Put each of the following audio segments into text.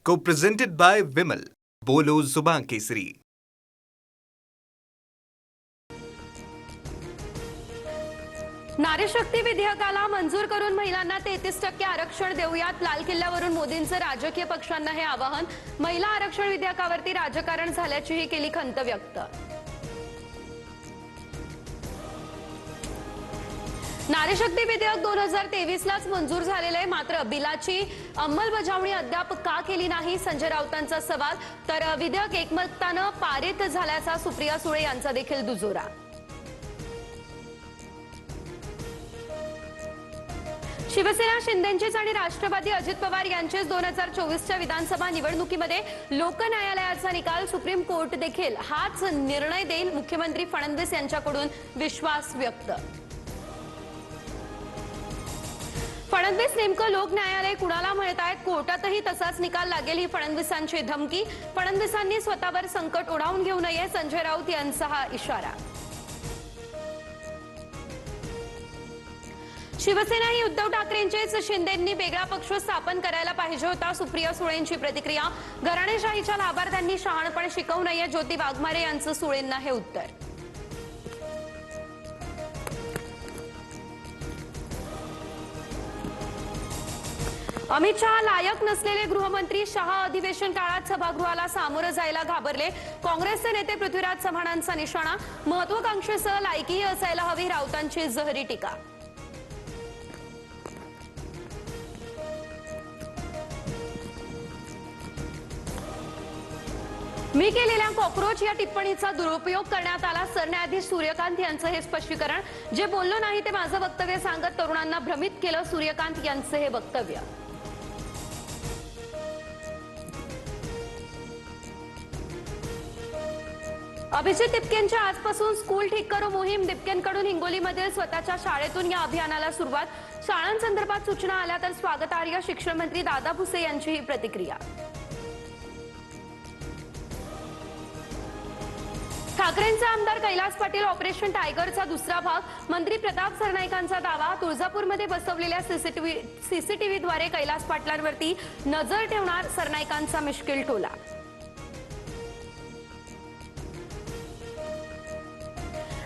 Co-presented by Vimal. बोलो जुबान केसरी. नारी शक्ती विधेयकाला मंजूर करून महिलांना 33% आरक्षण देऊयात. लाल किल्ल्यावरून मोदींचं राजकीय पक्षांना हे आवाहन. महिला आरक्षण विधेयकावरती राजकारण झाल्याचीही केली खंत व्यक्त. नारी शक्ती विधेयक 2023लाच मंजूर झालेलं आहे, मात्र बिलाची अंमलबजावणी अद्याप का केली नाही, संजय राऊतांचा सवाल. तर विधेयक एकमतानं पारित झाल्याचा सुप्रिया सुळे यांचा देखील दुजोरा. शिवसेना शिंदेचीच आणि राष्ट्रवादी अजित पवार यांचेच 2024च्या विधानसभा निवडणुकीमध्ये लोक न्यायालयाचा निकाल. सुप्रीम कोर्ट देखील हाच निर्णय देईल, मुख्यमंत्री फडणवीस यांच्याकडून विश्वास व्यक्त. फडणवीस नेमकं लोक न्यायालय कुणाला म्हणतायत? कोर्टातही तसाच निकाल लागेल, ही फडणवीसांची धमकी. फडणवीसांनी स्वतःवर संकट ओढावून घेऊ नये, संजय राऊत यांचा हा इशारा. शिवसेना ही उद्धव ठाकरेंचेच, शिंदेंनी वेगळा पक्ष स्थापन करायला पाहिजे होता, सुप्रिया सुळेंची प्रतिक्रिया. घराणेशाहीच्या लाभार्थ्यांनी शहाणपण शिकवू नये, ज्योती वाघमारे यांचं सुळेंना हे उत्तर. अमित शहा लायक नसलेले गृहमंत्री. शहा अधिवेशन काळात सभागृहाला सामोरं जायला घाबरले. काँग्रेसचे नेते पृथ्वीराज चव्हाणांचा निशाणा. महत्वाकांक्षेसह लायकीही असायला हवी, राऊतांची जहरी टीका. मी केलेल्या कॉक्रोच या टिप्पणीचा दुरुपयोग करण्यात आला. सरन्यायाधीश सूर्यकांत यांचं हे स्पष्टीकरण. जे बोललो नाही ते माझं वक्तव्य सांगत तरुणांना भ्रमित केलं, सूर्यकांत यांचं हे वक्तव्य. अभिजित दिपकेंच्या आजपासून स्कूल ठीक करो मोहीम. दिपकेंकडून हिंगोलीमधील स्वतःच्या शाळेतून या अभियानाला सुरुवात. शाळांसंदर्भात सूचना आल्या तर स्वागतार्ह, शिक्षण मंत्री दादा भुसे यांची ही प्रतिक्रिया. ठाकरेंचे आमदार कैलास पाटील ऑपरेशन टायगरचा दुसरा भाग. मंत्री प्रताप सरनाईकांचा दावा. तुळजापूरमध्ये बसवलेल्या सीसीटीव्हीद्वारे कैलास पाटलांवरती नजर ठेवणार सरनाईकांचा मिश्किल टोला.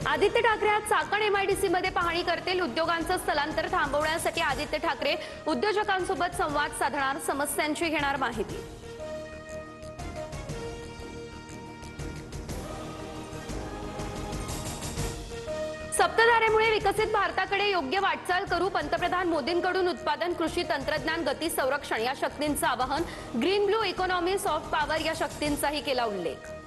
आदित्य ठाकरे आज चाकण एमआयडीसीमध्ये पाहणी करतील. उद्योगांचं स्थलांतर थांबवण्यासाठी आदित्य ठाकरे उद्योजकांसोबत संवाद साधणार, समस्यांची घेणार माहिती. सप्तधारेमुळे विकसित भारताकडे योग्य वाटचाल करू. पंतप्रधान मोदींकडून उत्पादन, कृषी, तंत्रज्ञान, गती, संरक्षण या शक्तींचं आवाहन. Green blue economy, soft power या शक्तींचाही केला उल्लेख.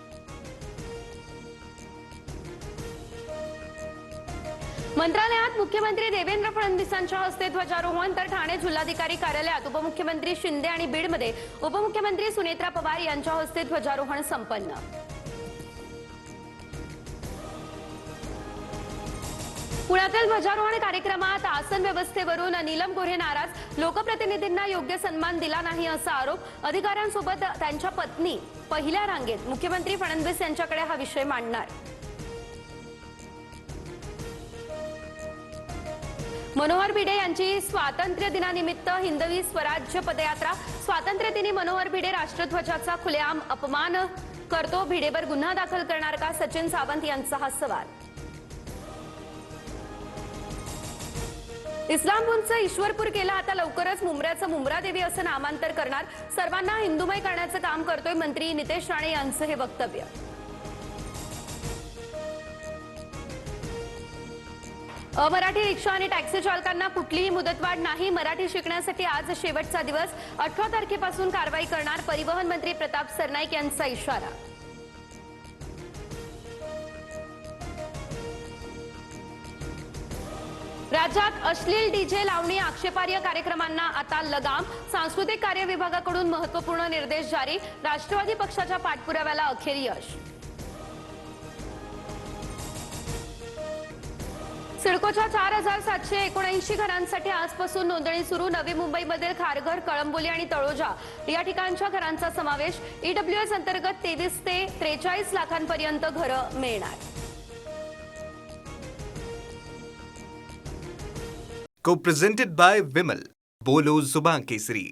मंत्रालयात मुख्यमंत्री देवेंद्र फडणवीसांच्या हस्ते ध्वजारोहण. तर ठाणे जिल्हाधिकारी कार्यालयात उपमुख्यमंत्री शिंदे आणि बीडमध्ये उपमुख्यमंत्री सुनेत्रा पवार यांच्या हस्ते ध्वजारोहण संपन्न. पुण्यातील ध्वजारोहण कार्यक्रमात आसन व्यवस्थेवरून नीलम गोऱ्हे नाराज. लोकप्रतिनिधींना योग्य सन्मान दिला नाही असा आरोप. अधिकाऱ्यांसोबत त्यांच्या पत्नी पहिल्या रांगेत. मुख्यमंत्री फडणवीस यांच्याकडे हा विषय मांडणार. मनोहर भिडे यांची स्वातंत्र्य दिनानिमित्त हिंदवी स्वराज्य पदयात्रा. स्वातंत्र्यदिनी मनोहर भिडे राष्ट्रध्वजाचा खुलेआम अपमान करतो. भिडेवर गुन्हा दाखल करणार का, सचिन सावंत यांचा हा सवाल. इस्लामपूरचं ईश्वरपूर केलं, आता लवकरच मुंब्र्याचं मुंब्रादेवी असं नामांतर करणार. सर्वांना हिंदुमय करण्याचं काम करतोय, मंत्री नितेश राणे यांचं हे वक्तव्य. मराठी रिक्षा आणि टॅक्सी चालकांना कुठलीही मुदतवाढ नाही. मराठी शिकण्यासाठी आज शेवटचा दिवस. 18 तारखेपासून कारवाई करणार. परिवहन मंत्री प्रताप सरनाईक यांचा इशारा. राज्यात अश्लील डीजे लावणी, आक्षेपार्ह कार्यक्रमांना आता लगाम. सांस्कृतिक कार्य विभागाकडून महत्त्वपूर्ण निर्देश जारी. राष्ट्रवादी पक्षाच्या पाठपुराव्याला अखेर यश. सिडकोच्या 4779 घरांसाठी आजपासून नोंदणी सुरू. नवी मुंबईमधील खारघर, कळंबोली आणि तळोजा या ठिकाणच्या घरांचा समावेश. ईडब्ल्यूएस अंतर्गत 23 ते 43 लाखांपर्यंत घरं मिळणार. Co-presented by Vimal. बोलो जुबान केसरी.